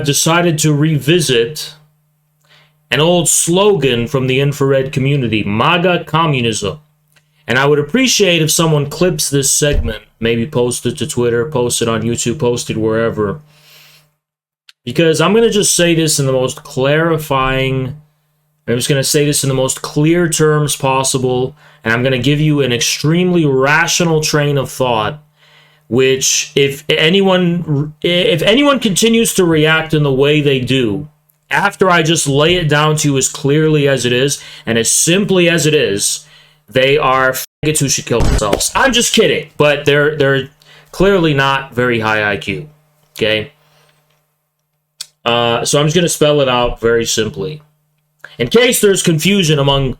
decided to revisit an old slogan from the infrared community, MAGA Communism. And I would appreciate if someone clips this segment, maybe post it to Twitter, post it on YouTube, post it wherever. Because I'm going to just say this in the most clarifying, I'm just going to say this in the most clear terms possible, and I'm going to give you an extremely rational train of thought, which if anyone continues to react in the way they do, after I just lay it down to you as clearly as it is, and as simply as it is, they are faggots who should kill themselves. I'm just kidding, but they're clearly not very high IQ, okay? So I'm just going to spell it out very simply. In case there's confusion among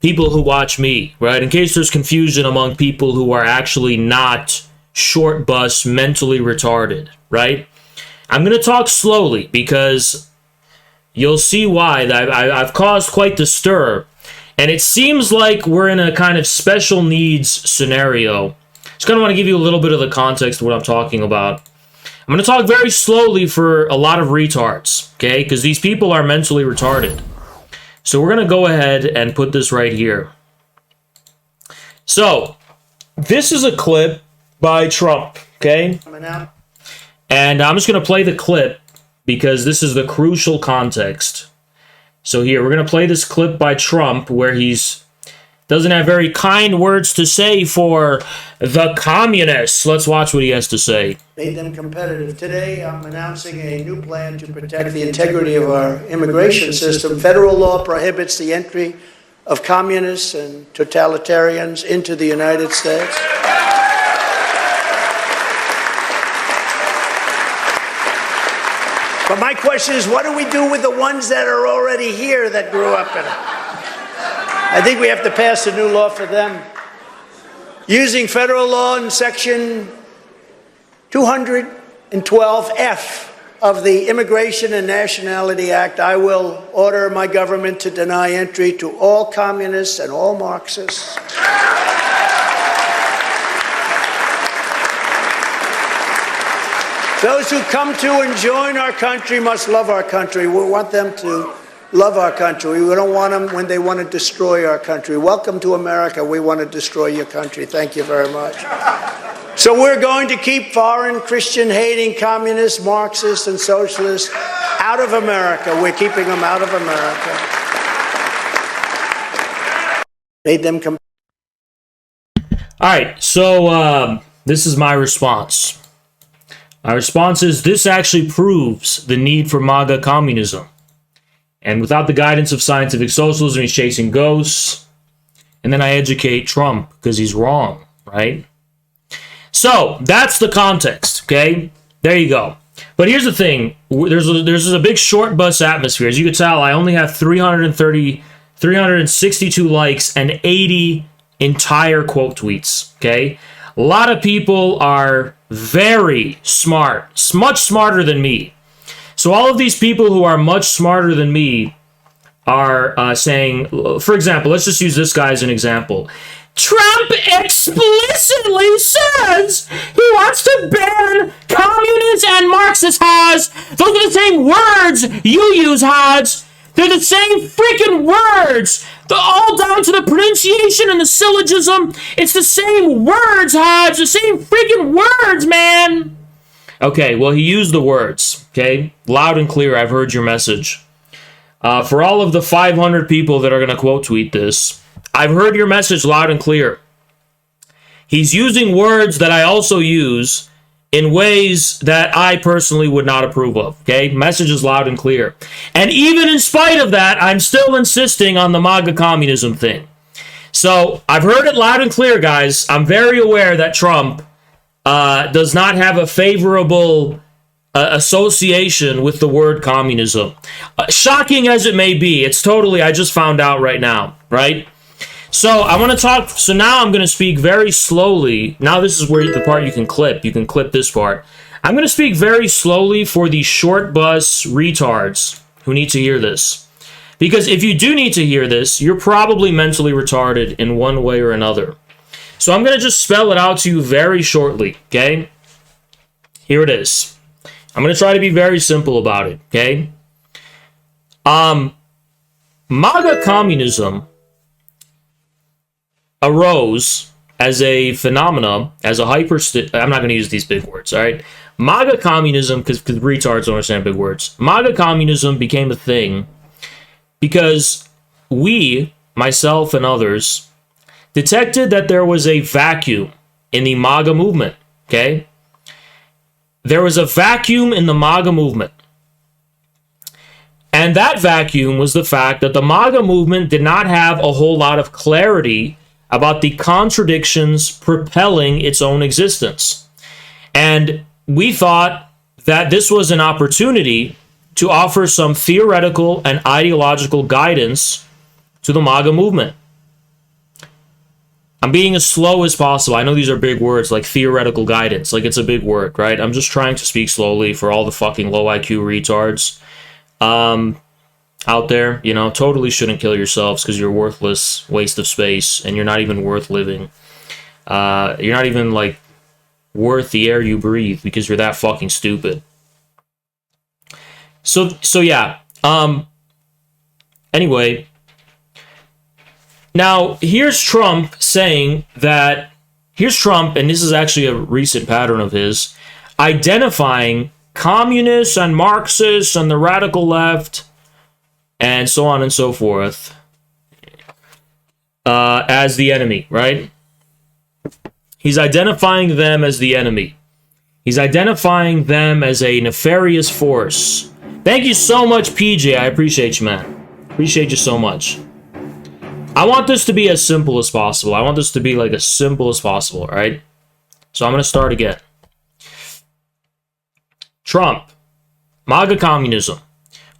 people who watch me, right? In case there's confusion among people who are actually not short bus, mentally retarded, right? I'm going to talk slowly because you'll see why. I've caused quite the stir. And it seems like we're in a kind of special needs scenario. Just kind of want to give you a little bit of the context of what I'm talking about. I'm going to talk very slowly for a lot of retards, okay? Because these people are mentally retarded. So we're going to go ahead and put this right here. So, this is a clip by Trump, okay? And I'm just going to play the clip because this is the crucial context. So here, we're going to play this clip by Trump where he's doesn't have very kind words to say for the communists. Let's watch what he has to say. Made them competitive. Today, I'm announcing a new plan to protect the integrity of our immigration system. Federal law prohibits the entry of communists and totalitarians into the United States. But my question is, what do we do with the ones that are already here that grew up in it? I think we have to pass a new law for them. Using federal law in Section 212F of the Immigration and Nationality Act, I will order my government to deny entry to all communists and all Marxists. Those who come to and join our country must love our country. We want them to love our country. We don't want them when they want to destroy our country. Welcome to America. We want to destroy your country. Thank you very much. So we're going to keep foreign Christian-hating communists, Marxists, and socialists out of America. We're keeping them out of America. Made them come. All right, so this is my response. My response is this actually proves the need for MAGA communism. And without the guidance of scientific socialism, he's chasing ghosts. And then I educate Trump because he's wrong, right? So that's the context, okay? There you go. But here's the thing. There's a big short bus atmosphere. As you can tell, I only have 362 likes and 80 entire quote tweets, okay? A lot of people are very smart, much smarter than me. So all of these people who are much smarter than me are saying, for example, let's just use this guy as an example. Trump explicitly says he wants to ban communists and Marxists, Hodge. Those are the same words you use, Hodge. They're the same freaking words. They're all down to the pronunciation and the syllogism. It's the same words, Hodge. The same freaking words, man. Okay, well, he used the words, okay? Loud and clear, I've heard your message. For all of the 500 people that are going to quote tweet this, I've heard your message loud and clear. He's using words that I also use in ways that I personally would not approve of, okay? Message is loud and clear. And even in spite of that, I'm still insisting on the MAGA communism thing. So, I've heard it loud and clear, guys. I'm very aware that Trump does not have a favorable association with the word communism. Shocking as it may be, it's totally, I just found out right now, right? So I want to talk, so now I'm going to speak very slowly. Now this is where the part you can clip. You can clip this part. I'm going to speak very slowly for the short bus retards who need to hear this. Because if you do need to hear this, you're probably mentally retarded in one way or another. So I'm going to just spell it out to you very shortly, okay? Here it is. I'm going to try to be very simple about it, okay? MAGA communism arose as a phenomena, as a I'm not going to use these big words, all right? MAGA communism, because retards don't understand big words. MAGA communism became a thing because we, myself and others, detected that there was a vacuum in the MAGA movement, okay? There was a vacuum in the MAGA movement. And that vacuum was the fact that the MAGA movement did not have a whole lot of clarity about the contradictions propelling its own existence. And we thought that this was an opportunity to offer some theoretical and ideological guidance to the MAGA movement. I'm being as slow as possible. I know these are big words, like theoretical guidance. Like, it's a big word, right? I'm just trying to speak slowly for all the fucking low IQ retards out there. You know, totally shouldn't kill yourselves because you're a worthless waste of space and you're not even worth living. You're not even, like, worth the air you breathe because you're that fucking stupid. So yeah. Anyway, now here's Trump saying that, here's Trump, and this is actually a recent pattern of his, identifying communists and Marxists and the radical left and so on and so forth as the enemy, right? He's identifying them as the enemy. He's identifying them as a nefarious force. Thank you so much, PJ. I appreciate you, man. Appreciate you so much. I want this to be as simple as possible. I want this to be like as simple as possible, all right? So I'm going to start again. Trump, MAGA communism.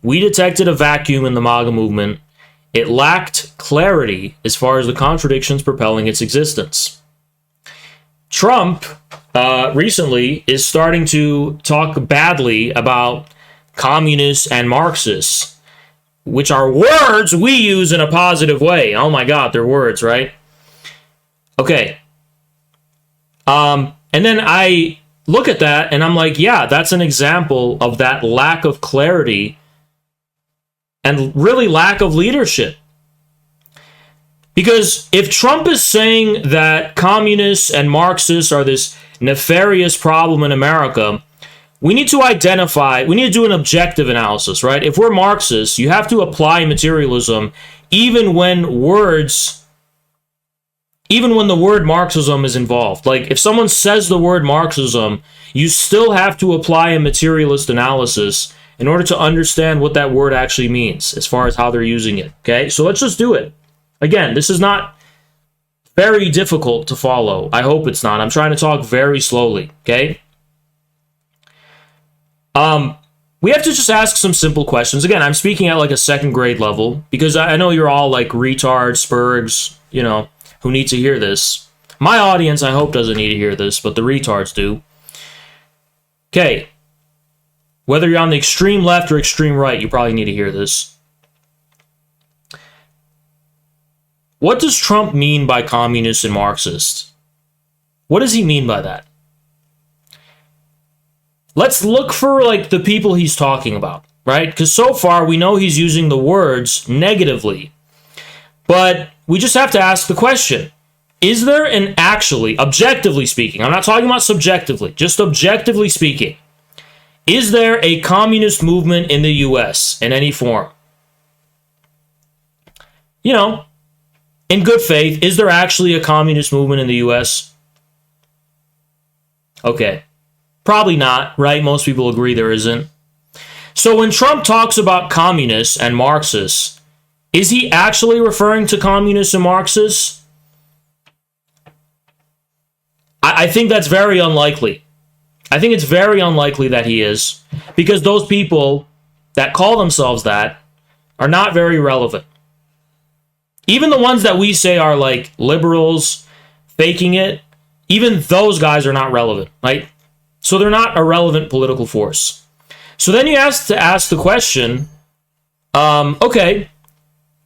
We detected a vacuum in the MAGA movement. It lacked clarity as far as the contradictions propelling its existence. Trump recently is starting to talk badly about communists and Marxists, which are words we use in a positive way. Oh my God, they're words, right? Okay. And then I look at that and I'm like, yeah, that's an example of that lack of clarity and really lack of leadership. Because if Trump is saying that communists and Marxists are this nefarious problem in America, we need to identify, we need to do an objective analysis, right? If we're Marxists, you have to apply materialism even when the word Marxism is involved. Like, if someone says the word Marxism, you still have to apply a materialist analysis in order to understand what that word actually means as far as how they're using it, okay? So let's just do it. Again, this is not very difficult to follow. I hope it's not. I'm trying to talk very slowly, okay? We have to just ask some simple questions. Again, I'm speaking at like a second grade level because I know you're all like retards, spurgs, you know, who need to hear this. My audience, I hope, doesn't need to hear this, but the retards do. Okay. Whether you're on the extreme left or extreme right, you probably need to hear this. What does Trump mean by communist and Marxist? What does he mean by that? Let's look for like the people he's talking about, right? Because so far we know he's using the words negatively. But we just have to ask the question, is there an actually, objectively speaking, I'm not talking about subjectively, just objectively speaking, is there a communist movement in the US in any form? You know, in good faith, is there actually a communist movement in the US? Okay. Probably not, right? Most people agree there isn't. So when Trump talks about communists and Marxists, is he actually referring to communists and Marxists? I think that's very unlikely. I think it's very unlikely that he is, because those people that call themselves that are not very relevant. Even the ones that we say are like liberals faking it, even those guys are not relevant, right? So they're not a relevant political force. So then you have to ask the question, okay,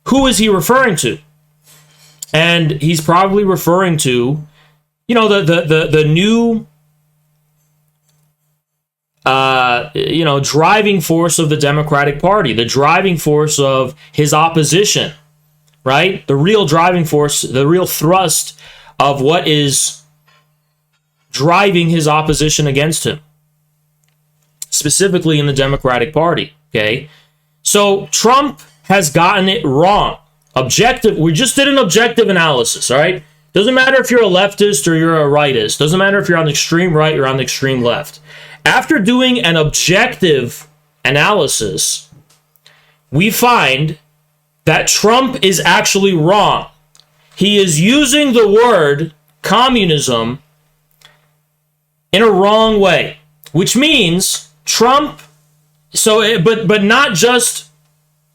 who is he referring to? And he's probably referring to, you know, the new driving force of the Democratic Party, the driving force of his opposition, right? The real driving force, the real thrust of what is driving his opposition against him, specifically in the Democratic Party, okay? So Trump has gotten it wrong. We just did an objective analysis, all right? Doesn't matter if you're a leftist or you're a rightist. Doesn't matter if you're on the extreme right or on the extreme left. After doing an objective analysis, we find that Trump is actually wrong. He is using the word communism in a wrong way, which means Trump, but not just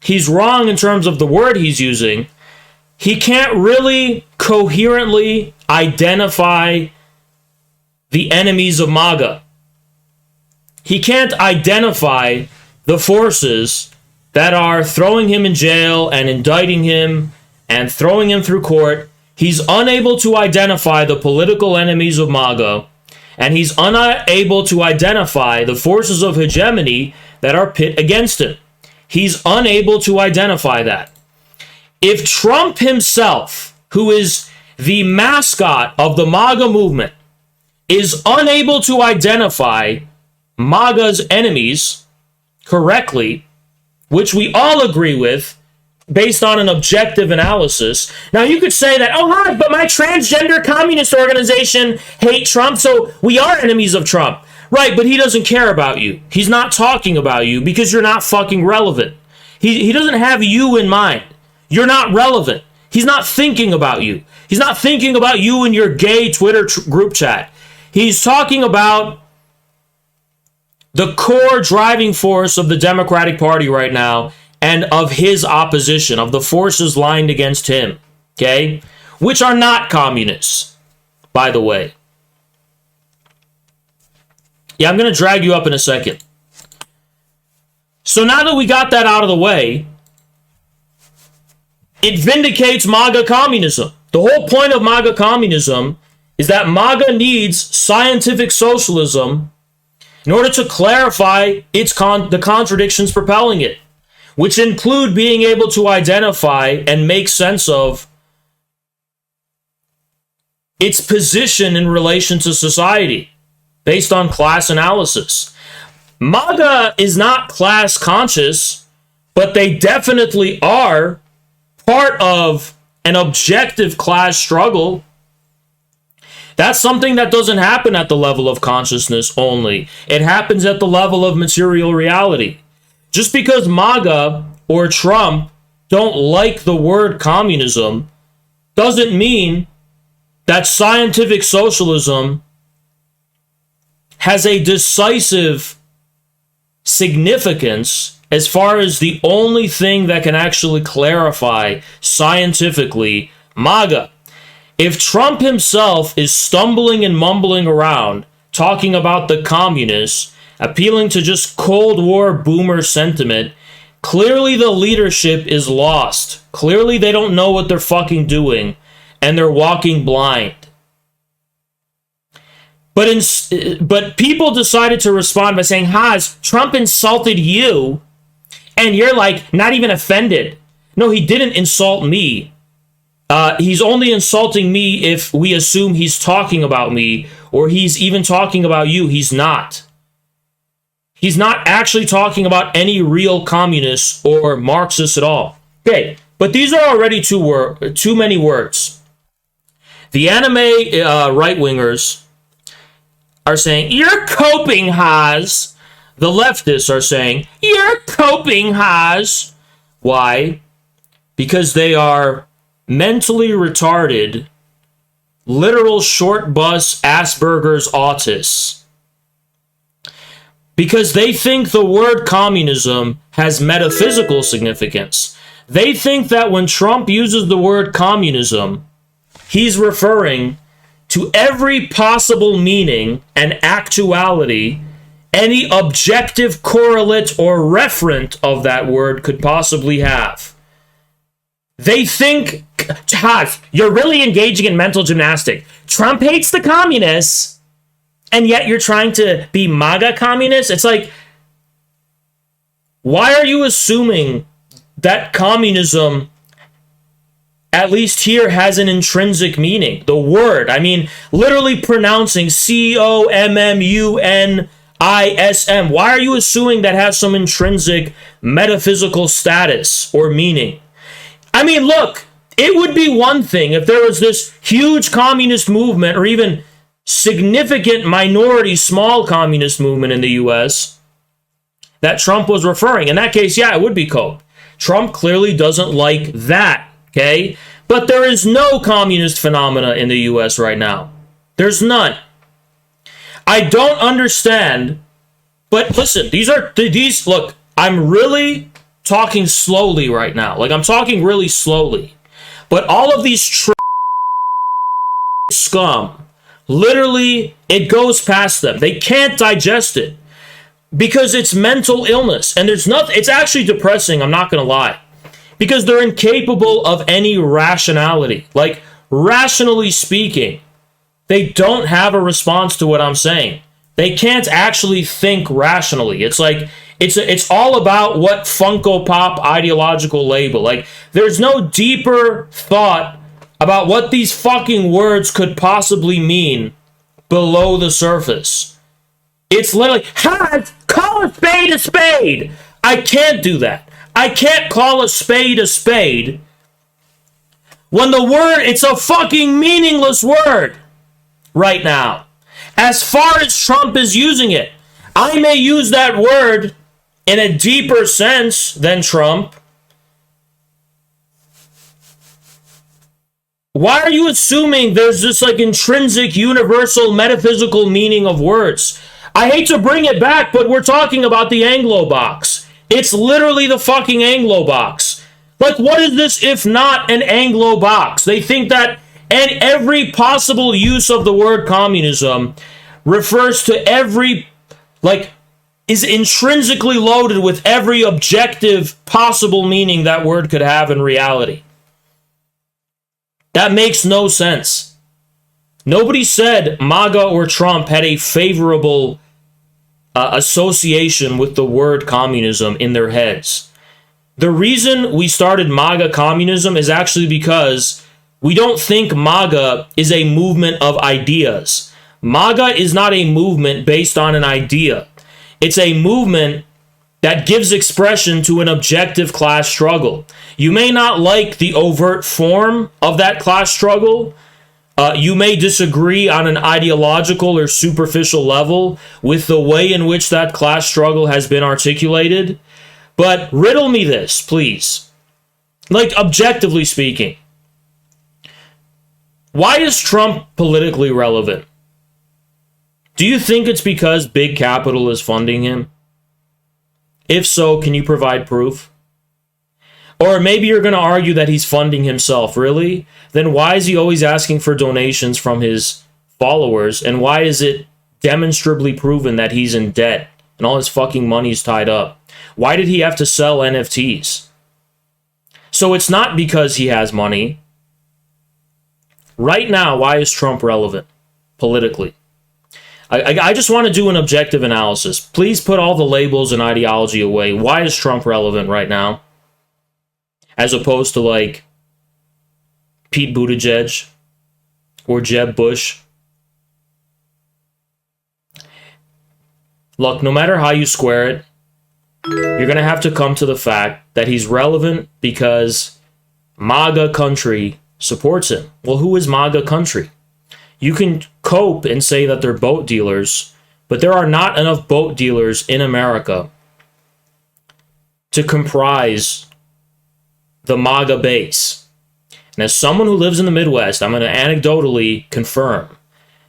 he's wrong in terms of the word he's using, he can't really coherently identify the enemies of MAGA. He can't identify the forces that are throwing him in jail and indicting him and throwing him through court. He's unable to identify the political enemies of MAGA, and he's unable to identify the forces of hegemony that are pit against him. He's unable to identify that. If Trump himself, who is the mascot of the MAGA movement, is unable to identify MAGA's enemies correctly, which we all agree with based on an objective analysis. Now you could say that, oh, hi, but my transgender communist organization hate Trump, so we are enemies of Trump. Right, but he doesn't care about you. He's not talking about you because you're not fucking relevant. He doesn't have you in mind. You're not relevant. He's not thinking about you. He's not thinking about you in your gay Twitter group chat. He's talking about the core driving force of the Democratic Party right now and of his opposition, of the forces lined against him, okay? Which are not communists, by the way. Yeah, I'm going to drag you up in a second. So now that we got that out of the way, it vindicates MAGA communism. The whole point of MAGA communism is that MAGA needs scientific socialism in order to clarify the contradictions propelling it, which include being able to identify and make sense of its position in relation to society based on class analysis. MAGA is not class conscious, but they definitely are part of an objective class struggle. That's something that doesn't happen at the level of consciousness only. It happens at the level of material reality. Just because MAGA or Trump don't like the word communism doesn't mean that scientific socialism has a decisive significance as far as the only thing that can actually clarify scientifically MAGA. If Trump himself is stumbling and mumbling around, talking about the communists, appealing to just Cold War boomer sentiment, clearly the leadership is lost. Clearly they don't know what they're fucking doing, and they're walking blind. But people decided to respond by saying, Haas, Trump insulted you, and you're like, not even offended. No, he didn't insult me. He's only insulting me if we assume he's talking about me, or he's even talking about you. He's not. He's not actually talking about any real communists or Marxists at all. Okay, but these are already too many words. The anime right-wingers are saying, you're coping, Haas. The leftists are saying, you're coping, Haas. Why? Because they are mentally retarded, literal short bus Asperger's autists. Because they think the word communism has metaphysical significance. They think that when Trump uses the word communism, he's referring to every possible meaning and actuality any objective correlate or referent of that word could possibly have. They think, Haas, you're really engaging in mental gymnastics. Trump hates the communists, and yet you're trying to be MAGA communist? It's like, why are you assuming that communism, at least here, has an intrinsic meaning? The word, I mean, literally pronouncing COMMUNISM. Why are you assuming that has some intrinsic metaphysical status or meaning? I mean, look, it would be one thing if there was this huge communist movement or even significant minority small communist movement in the US that Trump was referring. In that case, yeah, it would be cope. Trump clearly doesn't like that, okay? But there is no communist phenomena in the US right now. There's none. I don't understand, but listen, look, I'm really talking slowly right now. Like, I'm talking really slowly. But all of these scum, literally, it goes past them. They can't digest it because it's mental illness. And there's nothing, it's actually depressing, I'm not going to lie. Because they're incapable of any rationality. Like, rationally speaking, they don't have a response to what I'm saying. They can't actually think rationally. It's like, it's all about what Funko Pop ideological label. Like, there's no deeper thought about what these fucking words could possibly mean below the surface. It's literally, call a spade a spade. I can't do that. I can't call a spade when the word, it's a fucking meaningless word right now. As far as Trump is using it, I may use that word in a deeper sense than Trump. Why are you assuming there's this like intrinsic, universal, metaphysical meaning of words? I hate to bring it back, but we're talking about the Anglo box. It's literally the fucking Anglo box. Like, what is this if not an Anglo box? They think that every possible use of the word communism refers to every, like, is intrinsically loaded with every objective possible meaning that word could have in reality. That makes no sense. Nobody said MAGA or Trump had a favorable association with the word communism in their heads. The reason we started MAGA communism is actually because we don't think MAGA is a movement of ideas. MAGA is not a movement based on an idea. It's a movement that gives expression to an objective class struggle. You may not like the overt form of that class struggle. You may disagree on an ideological or superficial level with the way in which that class struggle has been articulated. But riddle me this, please. Like, objectively speaking, why is Trump politically relevant? Do you think it's because big capital is funding him? If so, can you provide proof? Or maybe you're going to argue that he's funding himself. Really? Then why is he always asking for donations from his followers? And why is it demonstrably proven that he's in debt and all his fucking money's tied up? Why did he have to sell NFTs? So it's not because he has money. Right now, why is Trump relevant politically? I just want to do an objective analysis. Please put all the labels and ideology away. Why is Trump relevant right now? As opposed to, like, Pete Buttigieg or Jeb Bush. Look, no matter how you square it, you're going to have to come to the fact that he's relevant because MAGA country supports him. Well, who is MAGA country? You can cope and say that they're boat dealers, but there are not enough boat dealers in America to comprise the MAGA base. And as someone who lives in the Midwest, I'm going to anecdotally confirm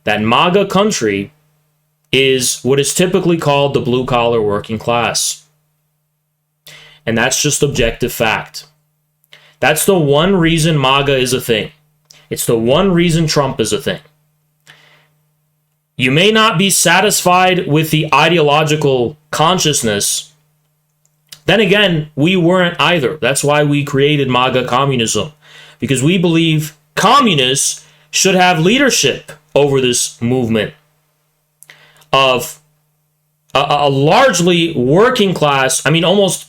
that MAGA country is what is typically called the blue-collar working class. And that's just objective fact. That's the one reason MAGA is a thing. It's the one reason Trump is a thing. You may not be satisfied with the ideological consciousness. Then again, we weren't either. That's why we created MAGA communism. Because we believe communists should have leadership over this movement. of a largely working class, I mean, almost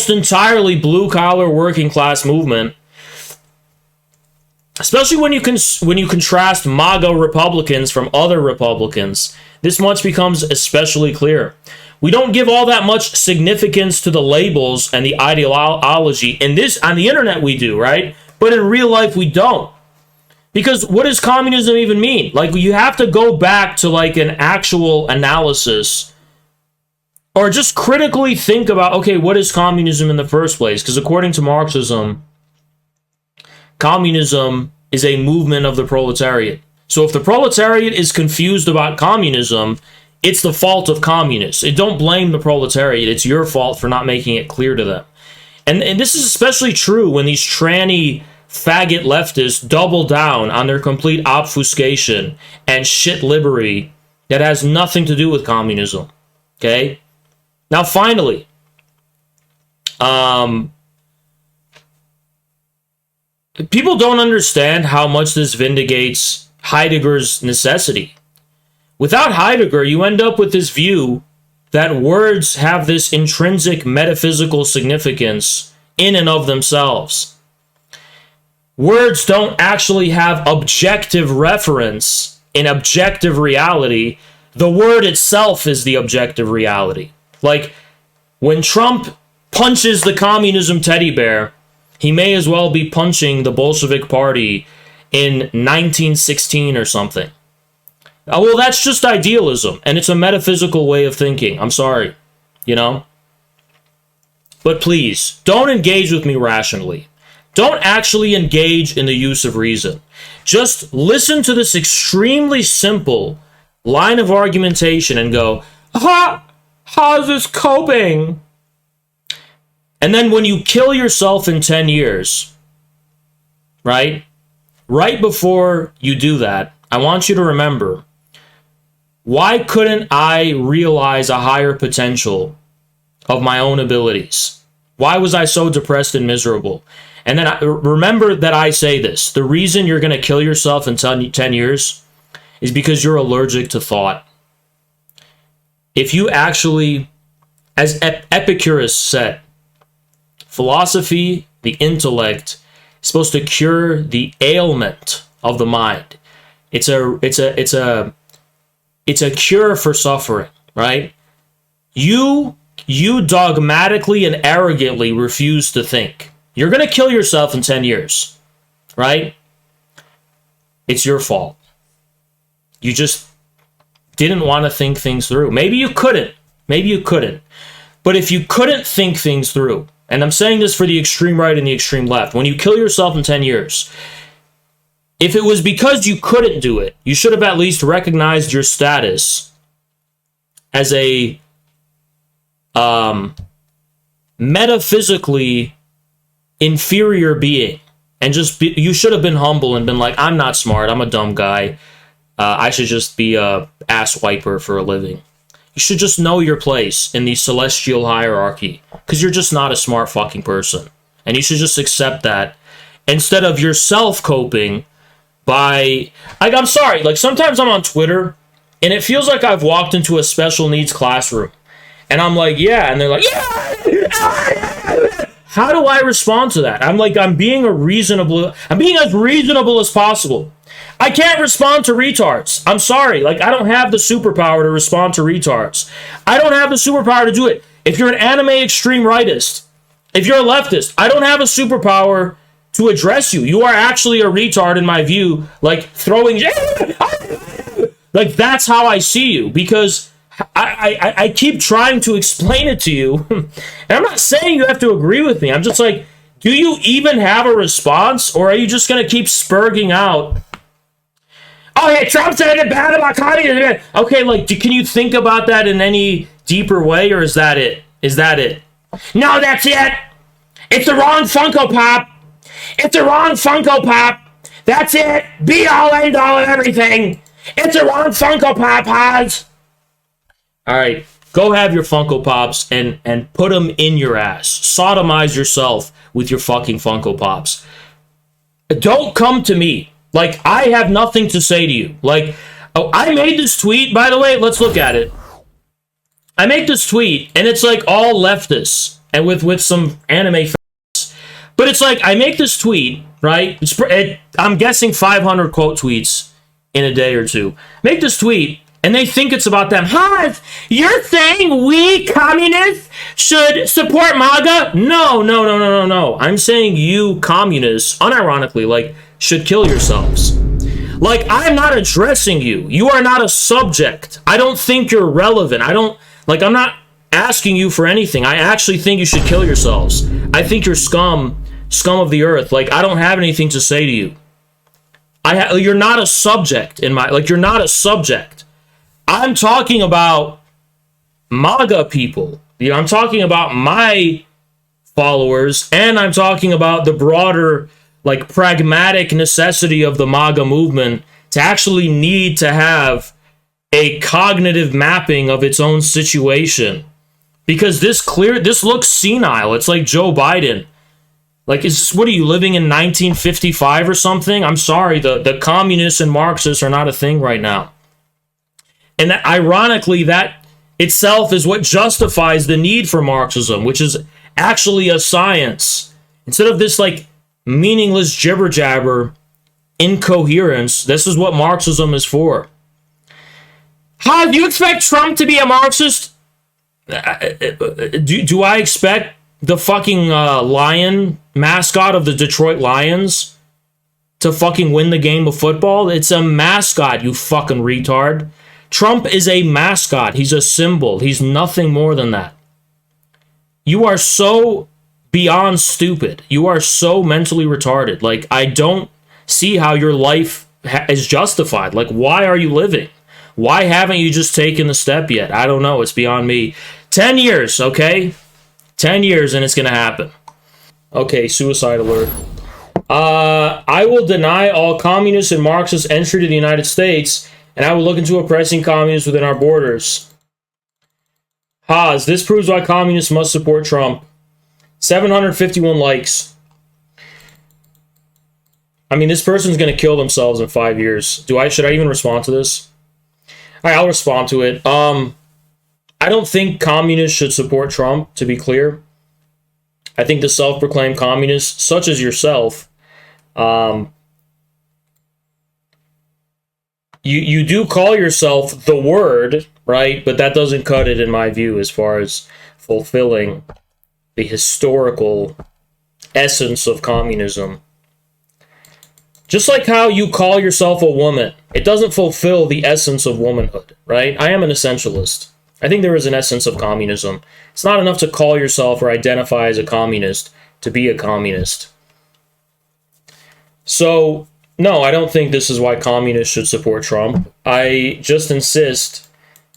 entirely blue-collar working class movement, especially when you contrast MAGA Republicans from other Republicans. This much becomes especially clear. We don't give all that much significance to the labels and the ideology. On the internet we do, right? But in real life we don't. Because what does communism even mean? Like, you have to go back to like an actual analysis, or just critically think about, okay, what is communism in the first place? Because according to Marxism, communism is a movement of the proletariat. So if the proletariat is confused about communism, it's the fault of communists. Don't blame the proletariat. It's your fault for not making it clear to them. And this is especially true when these tranny faggot leftists double down on their complete obfuscation and shit libbery that has nothing to do with communism. Okay? Now, finally, people don't understand how much this vindicates Heidegger's necessity. Without Heidegger, you end up with this view that words have this intrinsic metaphysical significance in and of themselves. Words don't actually have objective reference in objective reality. The word itself is the objective reality. Like, when Trump punches the communism teddy bear, he may as well be punching the Bolshevik Party in 1916 or something. Well, that's just idealism, and it's a metaphysical way of thinking. I'm sorry, you know? But please, don't engage with me rationally. Don't actually engage in the use of reason. Just listen to this extremely simple line of argumentation and go, how's this coping? And then when you kill yourself in 10 years, right before you do that, I want you to remember, why couldn't I realize a higher potential of my own abilities? Why was I so depressed and miserable? And then remember that I say this. The reason you're going to kill yourself in 10 years is because you're allergic to thought. If you actually, as Epicurus said, philosophy, the intellect, is supposed to cure the ailment of the mind. It's a cure for suffering, right? You dogmatically and arrogantly refuse to think. You're going to kill yourself in 10 years, right? It's your fault. You just didn't want to think things through. Maybe you couldn't. But if you couldn't think things through, and I'm saying this for the extreme right and the extreme left, when you kill yourself in 10 years, if it was because you couldn't do it, you should have at least recognized your status as a metaphysically inferior being, and you should have been humble and been like, I'm not smart, I'm a dumb guy, I should just be a ass wiper for a living. You should just know your place in the celestial hierarchy, because you're just not a smart fucking person, and you should just accept that, instead of yourself coping by, I'm sorry, like, sometimes I'm on Twitter and it feels like I've walked into a special needs classroom and I'm like, yeah, and they're like, yeah. How do I respond to that? I'm being as reasonable as possible. I can't respond to retards. I'm sorry. Like, I don't have the superpower to respond to retards. I don't have the superpower to do it. If you're an anime extreme rightist, if you're a leftist, I don't have a superpower to address you. You are actually a retard in my view, like throwing, like, that's how I see you, because I keep trying to explain it to you, and I'm not saying you have to agree with me. I'm just like, do you even have a response, or are you just going to keep spurging out, oh, yeah, Trump said it bad about communism? Okay, like, can you think about that in any deeper way, or is that it? No, that's it. It's the wrong Funko Pop. It's the wrong Funko Pop. That's it. Be all, end all, and everything. It's the wrong Funko Pop, Oz. All right, go have your Funko Pops and put them in your ass. Sodomize yourself with your fucking Funko Pops. Don't come to me. Like, I have nothing to say to you. Like, Oh, I made this tweet, by the way. Let's look at it. I make this tweet, and it's like all leftists, and with some anime fans. But it's like, I make this tweet, right? I'm guessing 500 quote tweets in a day or two. Make this tweet, and they think it's about them. Huh? You're saying we communists should support MAGA? No. I'm saying you communists, unironically, like, should kill yourselves. Like, I'm not addressing you. You are not a subject. I don't think you're relevant. I'm not asking you for anything. I actually think you should kill yourselves. I think you're scum of the earth. Like, I don't have anything to say to you. You're not a subject you're not a subject. I'm talking about MAGA people. I'm talking about my followers, and I'm talking about the broader, like, pragmatic necessity of the MAGA movement to actually need to have a cognitive mapping of its own situation. Because this looks senile. It's like Joe Biden. Like, what are you, living in 1955 or something? I'm sorry, the communists and Marxists are not a thing right now. And that, ironically, that itself is what justifies the need for Marxism, which is actually a science. Instead of this, like, meaningless jibber-jabber incoherence, this is what Marxism is for. How do you expect Trump to be a Marxist? Do I expect the fucking lion mascot of the Detroit Lions to fucking win the game of football? It's a mascot, you fucking retard. Trump is a mascot. He's a symbol. He's nothing more than that. You are so beyond stupid. You are so mentally retarded. Like, I don't see how your life is justified. Like, why are you living? Why haven't you just taken the step yet? I don't know. It's beyond me. 10 years, okay? 10 years and it's going to happen. Okay, suicide alert. I will deny all communists and Marxists entry to the United States, and I will look into oppressing communists within our borders. Haas, this proves why communists must support Trump. 751 likes. I mean, this person's going to kill themselves in 5 years. Should I even respond to this? All right, I'll respond to it. I don't think communists should support Trump, to be clear. I think the self-proclaimed communists, such as yourself, you do call yourself the word, right? But that doesn't cut it, in my view, as far as fulfilling the historical essence of communism. Just like how you call yourself a woman, it doesn't fulfill the essence of womanhood, right? I am an essentialist. I think there is an essence of communism. It's not enough to call yourself or identify as a communist to be a communist. So, no, I don't think this is why communists should support Trump. I just insist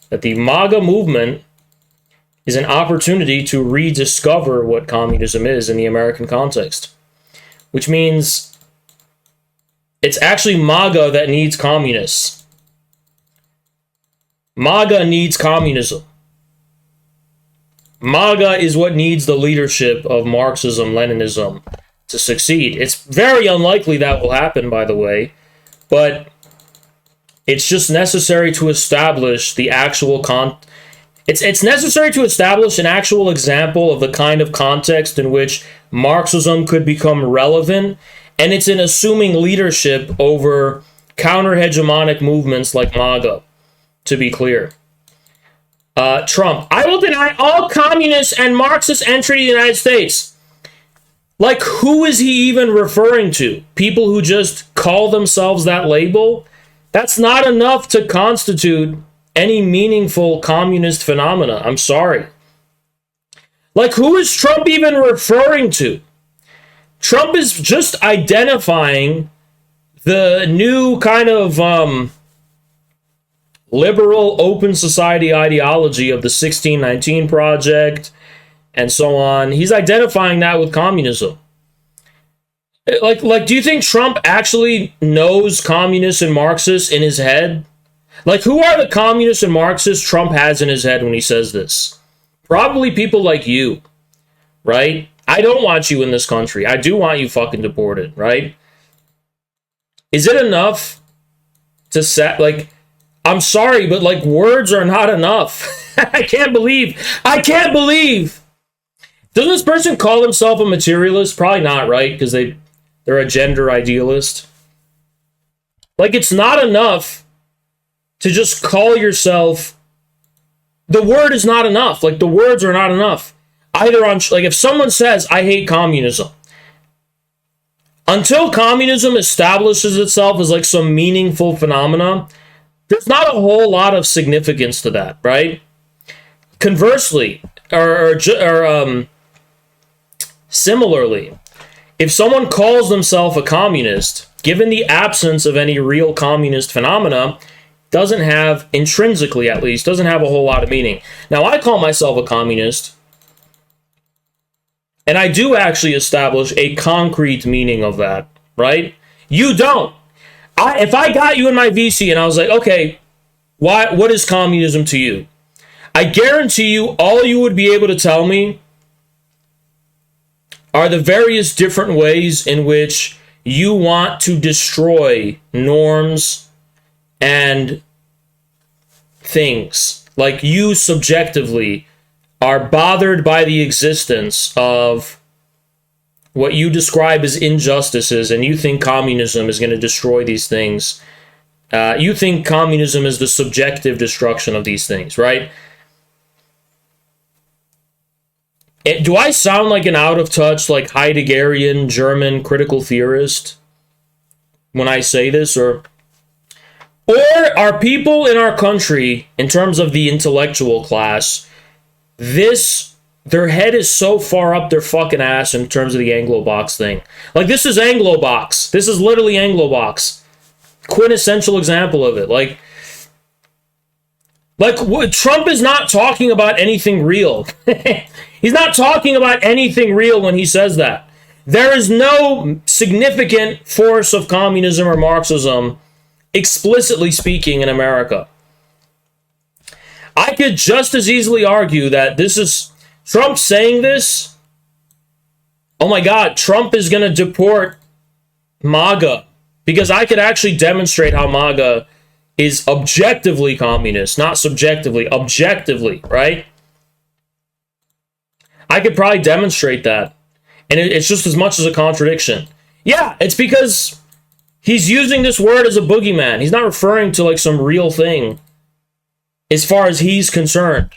that the MAGA movement is an opportunity to rediscover what communism is in the American context, which means it's actually MAGA that needs communists. MAGA needs communism. MAGA is what needs the leadership of Marxism, Leninism to succeed. It's very unlikely that will happen, by the way, but it's just necessary to establish the actual It's necessary to establish an actual example of the kind of context in which Marxism could become relevant, and it's in assuming leadership over counter-hegemonic movements like MAGA, to be clear. Trump, I will deny all communists and Marxist entry to the United States. Like, who is he even referring to? People who just call themselves that label? That's not enough to constitute any meaningful communist phenomena. I'm sorry. Like, who is Trump even referring to? Trump is just identifying the new kind of liberal open society ideology of the 1619 Project and so on. He's identifying that with communism. Like, do you think Trump actually knows communists and Marxists in his head? Like, who are the communists and Marxists Trump has in his head when he says this? Probably people like you, right? I don't want you in this country. I do want you fucking deported, right? Is it enough to set, like, I'm sorry, but like words are not enough. I can't believe. Doesn't this person call himself a materialist? Probably not, right? Because they're a gender idealist. Like, it's not enough to just call yourself. The word is not enough. Like, the words are not enough. Either on, like, if someone says, I hate communism, until communism establishes itself as like some meaningful phenomenon, there's not a whole lot of significance to that, right? Conversely, or similarly, if someone calls themselves a communist, given the absence of any real communist phenomena, doesn't have, intrinsically at least, doesn't have a whole lot of meaning. Now, I call myself a communist, and I do actually establish a concrete meaning of that, right? You don't. If I got you in my VC and I was like, okay, what is communism to you? I guarantee you all you would be able to tell me are the various different ways in which you want to destroy norms and things. Like, you subjectively are bothered by the existence of what you describe as injustices, and you think communism is going to destroy these things. You think communism is the subjective destruction of these things, right? Do I sound like an out-of-touch, like, Heideggerian German critical theorist when I say this? Or are people in our country, in terms of the intellectual class, their head is so far up their fucking ass in terms of the Anglo-Box thing? Like, this is Anglo-Box. This is literally Anglo-Box. Quintessential example of it. Like, Trump is not talking about anything real. He's not talking about anything real when he says that. There is no significant force of communism or Marxism, explicitly speaking, in America. I could just as easily argue that this is Trump saying this. Oh my God, Trump is going to deport MAGA, because I could actually demonstrate how MAGA is objectively communist, not subjectively, objectively, right? I could probably demonstrate that. And it's just as much as a contradiction. Yeah, it's because he's using this word as a boogeyman. He's not referring to like some real thing as far as he's concerned.